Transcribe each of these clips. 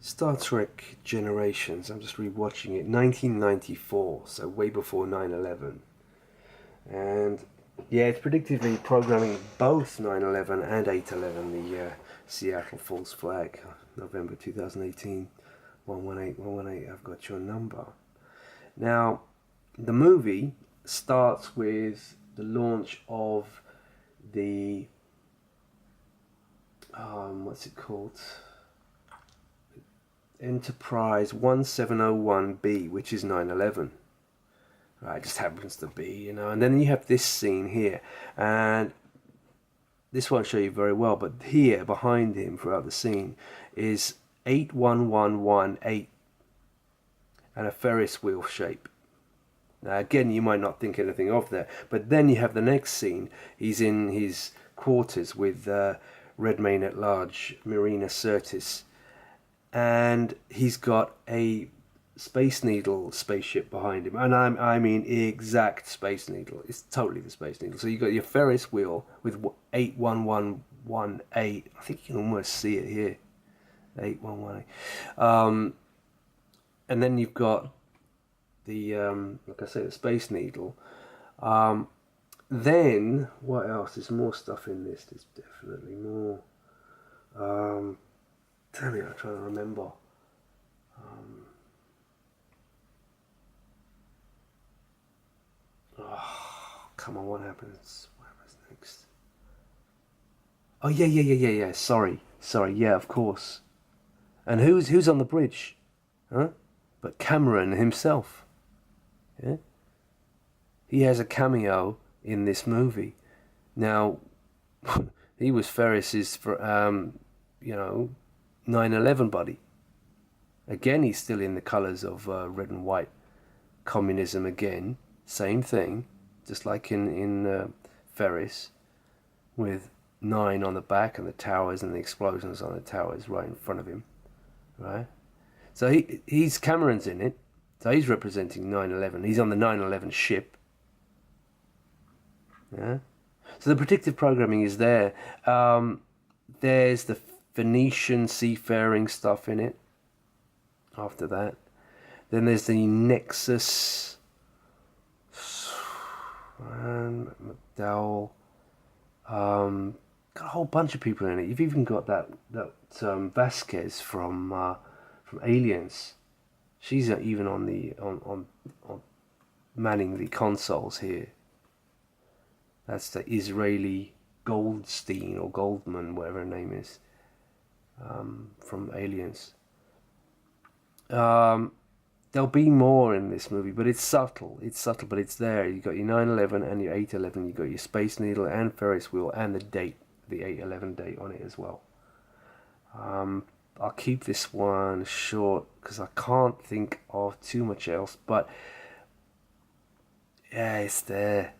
Star Trek Generations. I'm just rewatching it. 1994, so way before 9/11. And yeah, it's predictively programming both 9/11 and 8/11, the Seattle false flag, November 2018, 118, 118, I've got your number. Now, the movie starts with the launch of the, what's it called? Enterprise 1701B, which is 9/11. Right, it just happens to be, And then you have this scene here, and this won't show you very well, but here behind him throughout the scene is 81118 and a Ferris wheel shape. Now again, you might not think anything of that, but then you have the next scene. He's in his quarters with Redmayne at Large, Marina Sirtis, and he's got a Space Needle spaceship behind him, and I mean exact Space Needle. It's totally the Space Needle. So you got your Ferris wheel with 81118. I think you can almost see it here, 8118. And then you've got the like I say, the Space Needle. Then what else? There's more stuff in this. There's definitely more. Damn it! I'm trying to remember. Oh, come on, what happens? What happens next? Oh yeah. Sorry. Yeah, of course. And who's on the bridge? Huh? But Cameron himself. Yeah. He has a cameo in this movie. Now, he was Ferris's 9/11 buddy. Again, he's still in the colours of red and white. Communism again. Same thing, just like in Ferris, with 9 on the back and the towers and the explosions on the towers right in front of him, right? So he's Cameron's in it, so he's representing 9/11. He's on the 9/11 ship, yeah. So the predictive programming is there. There's the Phoenician seafaring stuff in it. After that, then there's the Nexus. And McDowell, got a whole bunch of people in it. You've even got that Vasquez from Aliens. She's even on the on manning the consoles here. That's the Israeli Goldstein or Goldman, whatever her name is, from Aliens. There'll be more in this movie, but it's subtle. But it's there. You got your 9/11 and your 8/11. You got your Space Needle and Ferris wheel and the date, the 8/11 date on it as well. I'll keep this one short because I can't think of too much else. But yeah, it's there.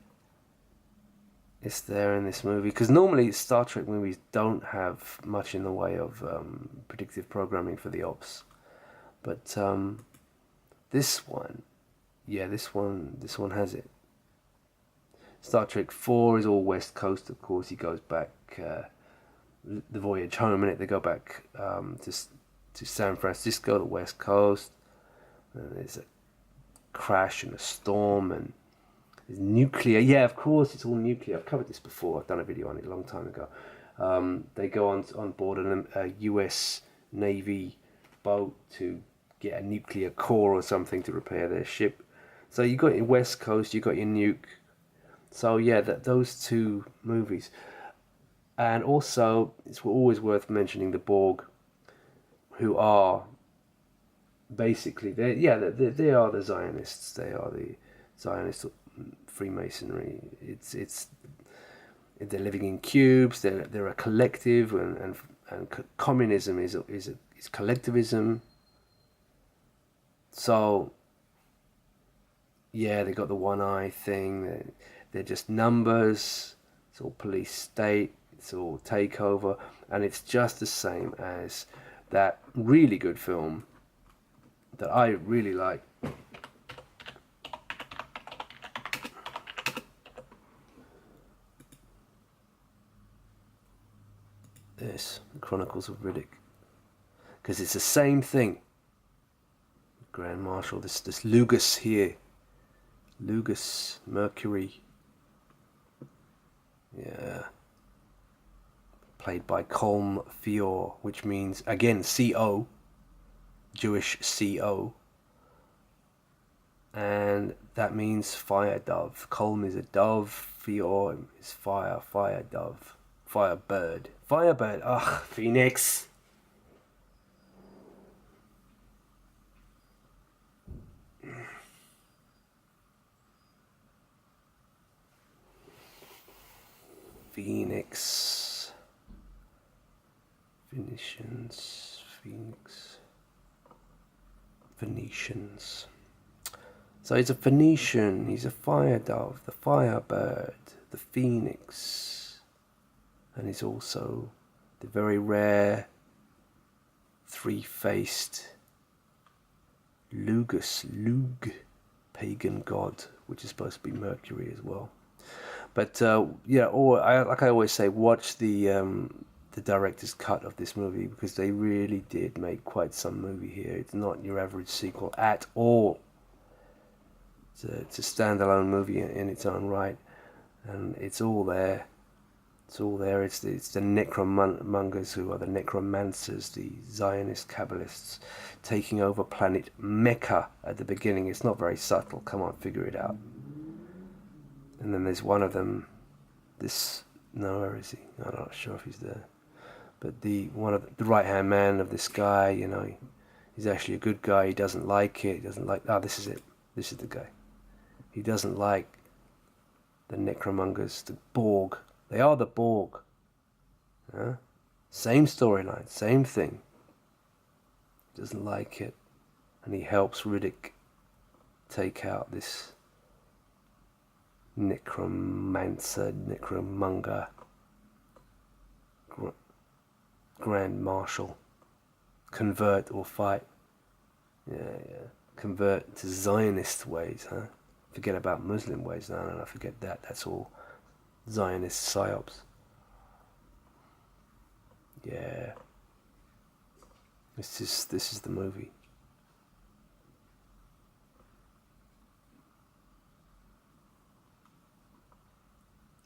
It's there in this movie because normally Star Trek movies don't have much in the way of predictive programming for the ops, but this one has it. Star Trek 4 is all West Coast, of course. He goes back, the voyage home, and they go back to San Francisco, the West Coast. And there's a crash and a storm, and there's nuclear. Yeah, of course, it's all nuclear. I've covered this before. I've done a video on it a long time ago. They go on board a U.S. Navy boat to get a nuclear core or something to repair their ship. So you got your West Coast, you got your nuke. So yeah, those two movies. And also, it's always worth mentioning the Borg, who are basically they are the Zionists. They are the Zionist Freemasonry. It's they're living in cubes. They're a collective, and communism is collectivism. So, yeah, they got the one eye thing. They're just numbers. It's all police state. It's all takeover. And it's just the same as that really good film that I really like. This, The Chronicles of Riddick. because it's the same thing. Grand Marshal, this Lugus here, Lugus Mercury, yeah, played by Colm Feore, which means again CO, Jewish CO, and that means fire dove. Colm is a dove, Feore is fire, fire dove, fire bird, firebird. Ugh, Phoenix. Phoenix. Phoenicians. Phoenix. Phoenicians. So he's a Phoenician, he's a fire dove, the firebird, the phoenix. And he's also the very rare three-faced Lug, pagan god, which is supposed to be Mercury as well. But like I always say, watch the director's cut of this movie, because they really did make quite some movie here. It's not your average sequel at all. It's a standalone movie in its own right, and it's all there. It's all there. It's the necromongers, who are the necromancers, the Zionist Kabbalists, taking over planet Mecca at the beginning. It's not very subtle. Come on, figure it out. And then there's one of them, where is he? I'm not sure if he's there. But the right-hand man of this guy, he's actually a good guy. He doesn't like it. He doesn't like, this is it. This is the guy. He doesn't like the necromongers, the Borg. They are the Borg. Huh? Same storyline, same thing. He doesn't like it. And he helps Riddick take out this necromancer, necromonger, Grand Marshal. Convert or fight. Yeah. Convert to Zionist ways, huh? Forget about Muslim ways. No, forget that. That's all Zionist psyops. Yeah. This is the movie.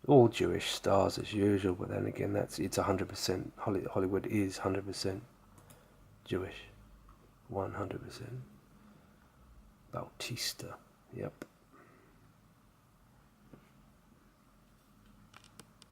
All Jewish stars as usual, but then again, it's 100%. Hollywood is 100% Jewish, 100%. Bautista, yep.